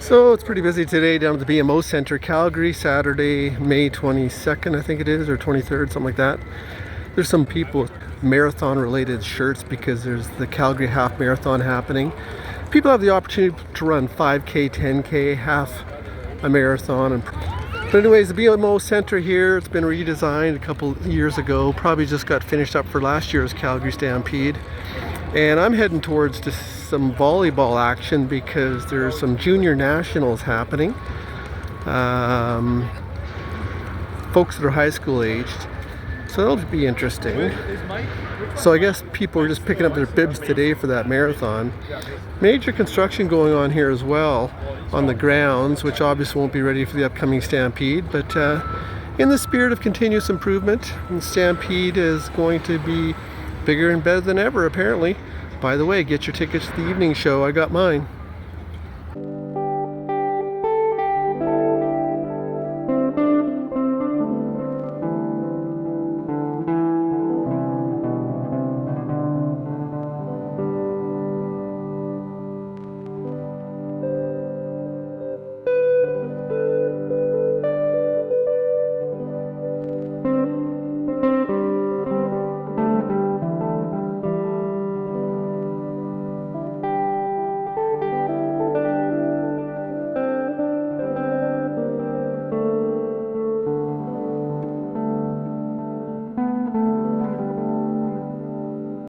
So it's pretty busy today down at the BMO Center, Calgary, Saturday, May 22nd, I think it is, or 23rd, something like that. There's some people with marathon related shirts because there's the Calgary Half Marathon happening. People have the opportunity to run 5K, 10K, half a marathon. But anyways, the BMO Center here, it's been redesigned a couple years ago, probably just got finished up for last year's Calgary Stampede. And I'm heading towards just some volleyball action because there's some junior nationals happening. Folks that are high school aged. So that'll be interesting. So I guess people are just picking up their bibs today for that marathon. Major construction going on here as well on the grounds, which obviously won't be ready for the upcoming Stampede. But in the spirit of continuous improvement, the Stampede is going to be bigger and better than ever, apparently. By the way, get your tickets to the evening show. I got mine.